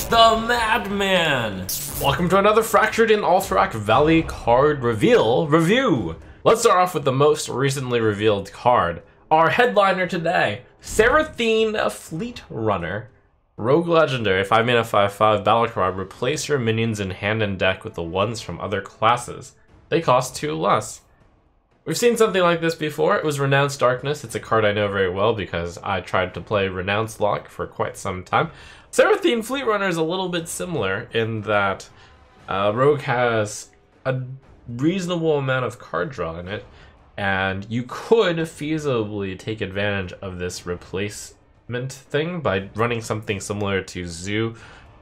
the Madman! Welcome to another Fractured in Alterac Valley card review. Let's start off with the most recently revealed card. Our headliner today, Cera'thine Fleetrunner. Rogue Legendary, 5 mana 5/5 battle card. Replace your minions in hand and deck with the ones from other classes. They cost 2 less. We've seen something like this before. It was Renounced Darkness. It's a card I know very well because I tried to play Renounced Lock for quite some time. Cera'thine Fleetrunner is a little bit similar in that Rogue has a reasonable amount of card draw in it, and you could feasibly take advantage of this replacement thing by running something similar to Zoo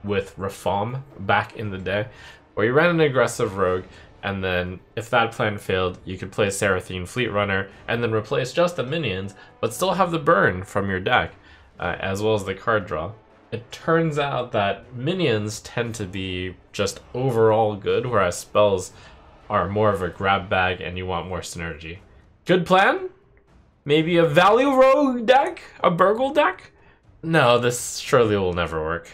with Reform back in the day, where you ran an aggressive Rogue, and then if that plan failed, you could play Cera'thine Fleetrunner and then replace just the minions, but still have the burn from your deck, as well as the card draw. It turns out that minions tend to be just overall good, whereas spells are more of a grab bag and you want more synergy. Good plan? Maybe a value rogue deck? A burgle deck? No, this surely will never work.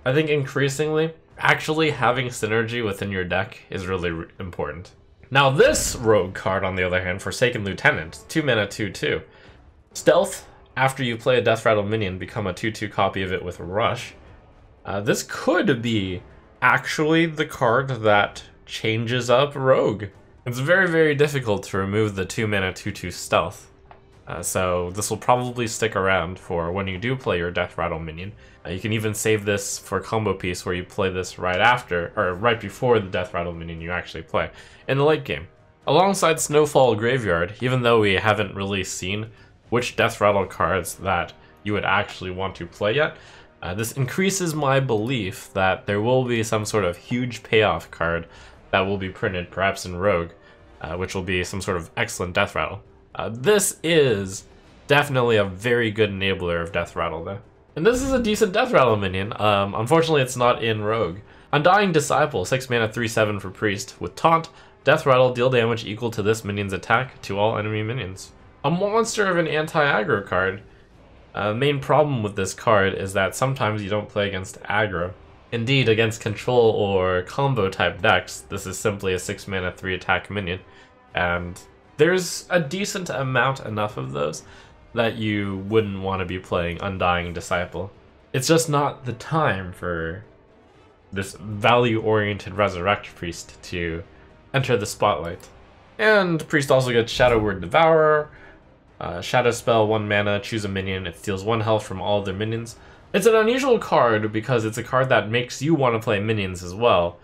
I think increasingly, actually having synergy within your deck is really important. Now this rogue card, on the other hand, Forsaken Lieutenant, 2 mana 2/2. Stealth, after you play a Death Rattle minion, become a 2/2 copy of it with Rush. This could be actually the card that changes up Rogue. It's very, very difficult to remove the 2 mana 2/2 Stealth. So this will probably stick around for when you do play your Death Rattle minion. You can even save this for combo piece where you play this right after, or right before the Death Rattle minion you actually play, in the late game. Alongside Snowfall Graveyard, even though we haven't really seen which Death Rattle cards that you would actually want to play yet, this increases my belief that there will be some sort of huge payoff card that will be printed, perhaps in Rogue, which will be some sort of excellent Death Rattle. This is definitely a very good enabler of Death Rattle, though. And this is a decent Death Rattle minion. Unfortunately, it's not in Rogue. Undying Disciple, 6 mana 3/7 for Priest. With Taunt, Death Rattle, deal damage equal to this minion's attack to all enemy minions. A monster of an anti-aggro card. Main problem with this card is that sometimes you don't play against aggro. Indeed, against control or combo type decks, this is simply a 6 mana 3 attack minion. And there's a decent amount enough of those that you wouldn't want to be playing Undying Disciple. It's just not the time for this value-oriented Resurrect Priest to enter the spotlight. And Priest also gets Shadow Word Devourer. Shadow spell, 1 mana, choose a minion. It steals 1 health from all of their minions. It's an unusual card because it's a card that makes you want to play minions as well,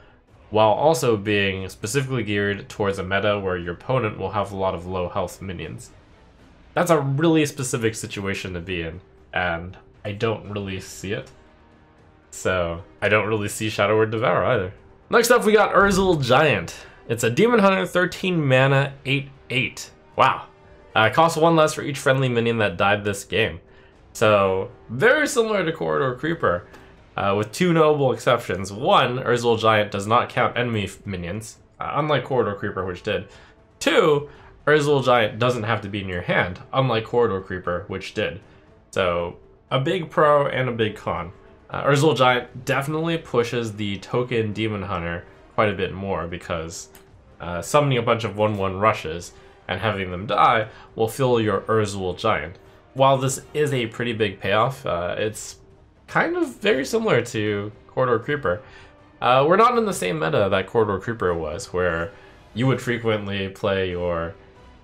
while also being specifically geared towards a meta where your opponent will have a lot of low health minions. That's a really specific situation to be in, and I don't really see it. So, I don't really see Shadow Word Devour either. Next up, we got Ur'zul Giant. It's a Demon Hunter, 13 mana, 8/8. Wow. Costs 1 less for each friendly minion that died this game. So, very similar to Corridor Creeper, with 2 notable exceptions. 1, Ur'zul Giant does not count enemy minions, unlike Corridor Creeper, which did. 2, Ur'zul Giant doesn't have to be in your hand, unlike Corridor Creeper, which did. So, a big pro and a big con. Ur'zul Giant definitely pushes the token Demon Hunter quite a bit more because summoning a bunch of 1/1 rushes and having them die will fill your Ur'zul Giant. While this is a pretty big payoff, it's kind of very similar to Corridor Creeper. We're not in the same meta that Corridor Creeper was, where you would frequently play your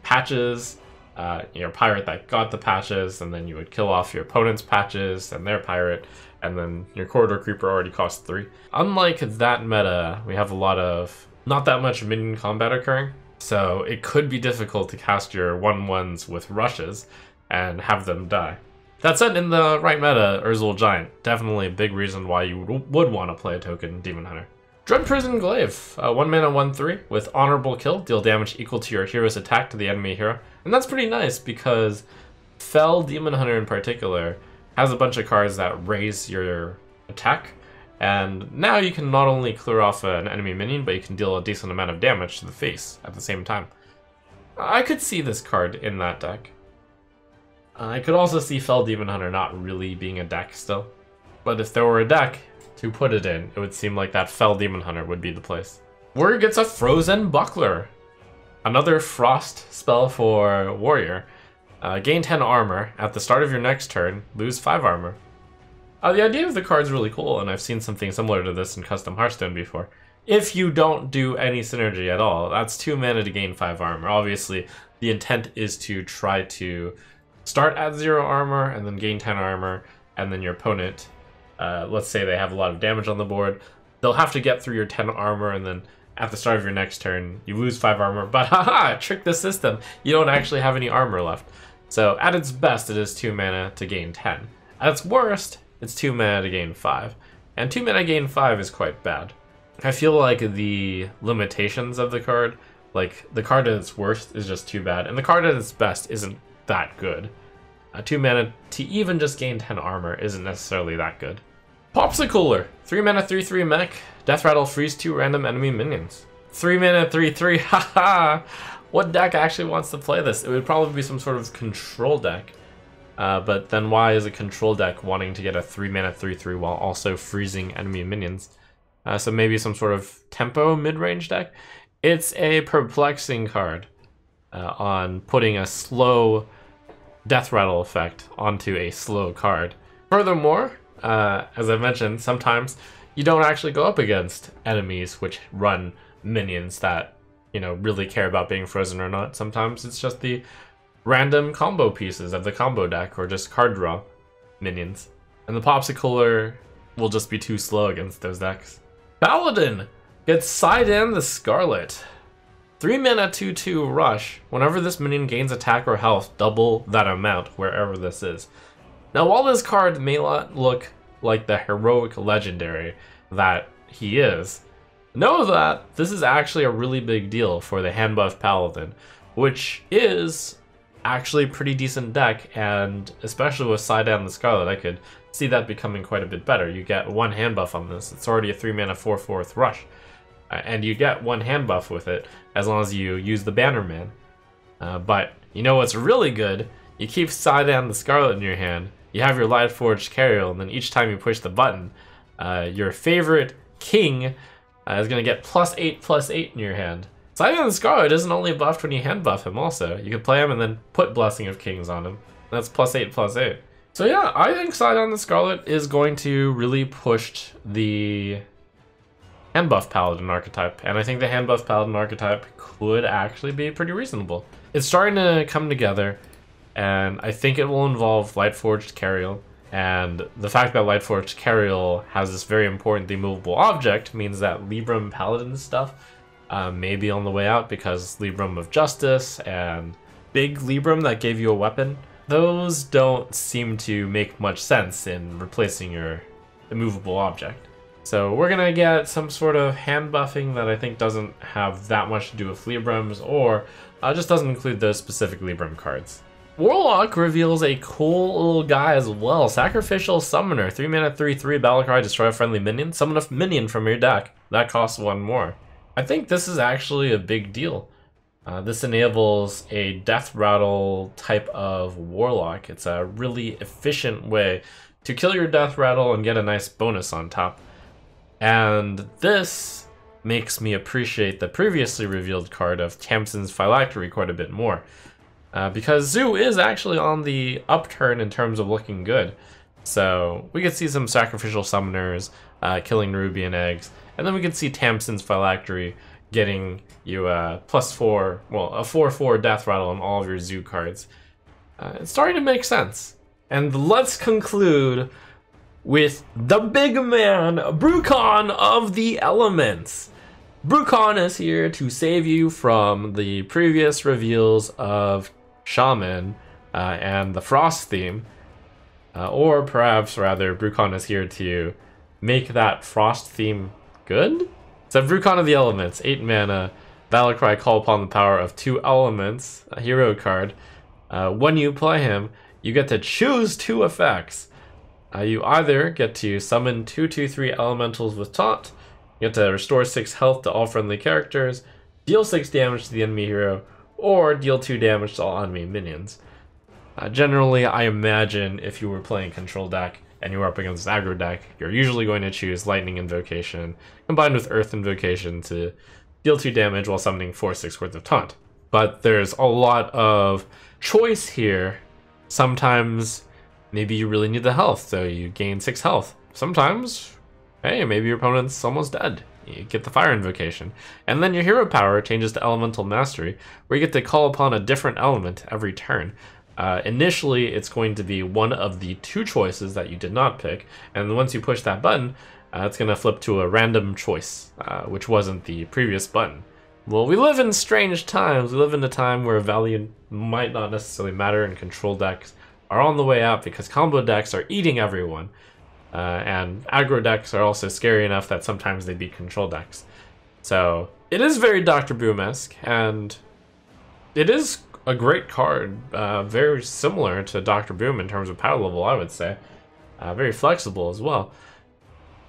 patches, your pirate that got the patches, and then you would kill off your opponent's patches and their pirate, and then your Corridor Creeper already costs 3. Unlike that meta, we have a lot of not that much minion combat occurring, so it could be difficult to cast your 1/1s with rushes and have them die. That said, in the right meta, Ur'zul Giant, definitely a big reason why you would want to play a token Demon Hunter. Dreadprison Glaive, 1 mana 1/3 with Honorable Kill, deal damage equal to your hero's attack to the enemy hero. And that's pretty nice because Fell Demon Hunter in particular has a bunch of cards that raise your attack, and now you can not only clear off an enemy minion, but you can deal a decent amount of damage to the face at the same time. I could see this card in that deck. I could also see Fell Demon Hunter not really being a deck still. But if there were a deck, to put it in, it would seem like that Fell Demon Hunter would be the place. Warrior gets a Frozen Buckler. Another Frost spell for Warrior. Gain 10 armor. At the start of your next turn, lose 5 armor. The idea of the card's really cool, and I've seen something similar to this in Custom Hearthstone before. If you don't do any synergy at all, that's 2 mana to gain 5 armor. Obviously, the intent is to try to start at 0 armor, and then gain 10 armor, and then your opponent, let's say they have a lot of damage on the board, they'll have to get through your 10 armor, and then at the start of your next turn, you lose 5 armor, but haha, trick the system. You don't actually have any armor left. So at its best, it is 2 mana to gain 10. At its worst, it's 2 mana to gain 5. And 2 mana gain 5 is quite bad. I feel like the limitations of the card, like the card at its worst is just too bad, and the card at its best isn't that good. 2 mana to even just gain 10 armor isn't necessarily that good. Popsicooler, 3 mana 3/3 mech, Death Rattle, freeze 2 random enemy minions. 3 mana 3/3, haha! What deck actually wants to play this? It would probably be some sort of control deck. But then why is a control deck wanting to get a 3 mana 3/3 while also freezing enemy minions? So maybe some sort of tempo mid-range deck? It's a perplexing card on putting a slow Death Rattle effect onto a slow card. Furthermore, as I mentioned, sometimes you don't actually go up against enemies which run minions that, you know, really care about being frozen or not. Sometimes it's just the random combo pieces of the combo deck or just card draw minions. And the Popsicooler will just be too slow against those decks. Paladin gets Saidan the Scarlet. 3 mana 2/2 rush. Whenever this minion gains attack or health, double that amount wherever this is. Now while this card may not look like the heroic legendary that he is, know that this is actually a really big deal for the hand buff Paladin, which is actually a pretty decent deck, and especially with Saidan the Scarlet, I could see that becoming quite a bit better. You get 1 hand buff on this. It's already a 3 mana 4/4 rush, and you get 1 hand buff with it as long as you use the Bannerman. But you know what's really good? You keep Saidan the Scarlet in your hand, you have your Lightforged Carriel, and then each time you push the button, your favorite king is going to get +8/+8 in your hand. Saidan the Scarlet isn't only buffed when you hand buff him also. You can play him and then put Blessing of Kings on him. That's +8/+8. So yeah, I think Saidan the Scarlet is going to really push the hand buff Paladin archetype. And I think the hand buff Paladin archetype could actually be pretty reasonable. It's starting to come together, and I think it will involve Lightforged Carriel. And the fact that Lightforged Carriel has this very important immovable object means that Libram Paladin stuff may be on the way out, because Libram of Justice and Big Libram that gave you a weapon, those don't seem to make much sense in replacing your immovable object. So we're gonna get some sort of hand buffing that I think doesn't have that much to do with Librams, or just doesn't include those specific Libram cards. Warlock reveals a cool little guy as well. Sacrificial Summoner, 3 mana 3/3 battlecry, destroy a friendly minion, summon a minion from your deck. That costs 1 more. I think this is actually a big deal. This enables a Death Rattle type of Warlock. It's a really efficient way to kill your Death Rattle and get a nice bonus on top. And this makes me appreciate the previously revealed card of Tamsin's Phylactery quite a bit more. Because Zoo is actually on the upturn in terms of looking good. So we could see some Sacrificial Summoners killing Rubian Eggs, and then we could see Tamsin's Phylactery getting you a +4, well, a 4/4 Death Rattle on all of your Zoo cards. It's starting to make sense. And let's conclude with the big man, Bru'kan of the Elements. Bru'kan is here to save you from the previous reveals of Shaman and the Frost theme. Or perhaps, rather, Bru'kan is here to make that Frost theme good? So Bru'kan of the Elements, 8 mana, Battlecry, call upon the power of 2 elements, a hero card. When you play him, you get to choose 2 effects. You either get to summon 2/2/3 elementals with taunt, you get to restore 6 health to all friendly characters, deal 6 damage to the enemy hero, or deal 2 damage to all enemy minions. Generally, I imagine if you were playing control deck, and you're up against an aggro deck, you're usually going to choose Lightning Invocation combined with Earth Invocation to deal 2 damage while summoning 4/6 worth of taunt. But there's a lot of choice here. Sometimes maybe you really need the health, so you gain 6 health. Sometimes, hey, maybe your opponent's almost dead. You get the Fire Invocation. And then your hero power changes to Elemental Mastery, where you get to call upon a different element every turn. Initially, it's going to be one of the 2 choices that you did not pick, and once you push that button, it's going to flip to a random choice, which wasn't the previous button. Well, we live in strange times. We live in a time where value might not necessarily matter, and control decks are on the way out because combo decks are eating everyone. And aggro decks are also scary enough that sometimes they beat control decks. So it is very Dr. Boom-esque, and it is a great card, very similar to Dr. Boom in terms of power level, I would say. Very flexible as well.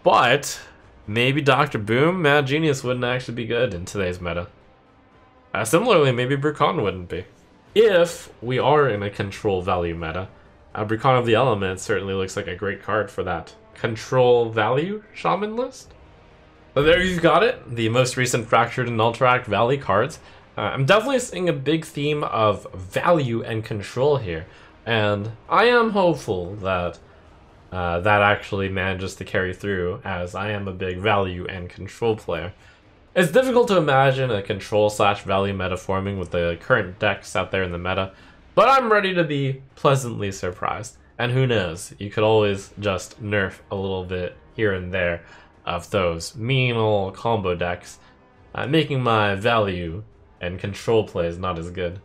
But maybe Dr. Boom, Mad Genius wouldn't actually be good in today's meta. Similarly, maybe Bru'kan wouldn't be. If we are in a control value meta, Bru'kan of the Elements certainly looks like a great card for that control value Shaman list. But there you've got it, the most recent Fractured and Alterac Valley cards. I'm definitely seeing a big theme of value and control here, and I am hopeful that that actually manages to carry through, as I am a big value and control player. It's difficult to imagine a control/value meta forming with the current decks out there in the meta, but I'm ready to be pleasantly surprised. And who knows, you could always just nerf a little bit here and there of those mean old combo decks, making my value and control plays not as good.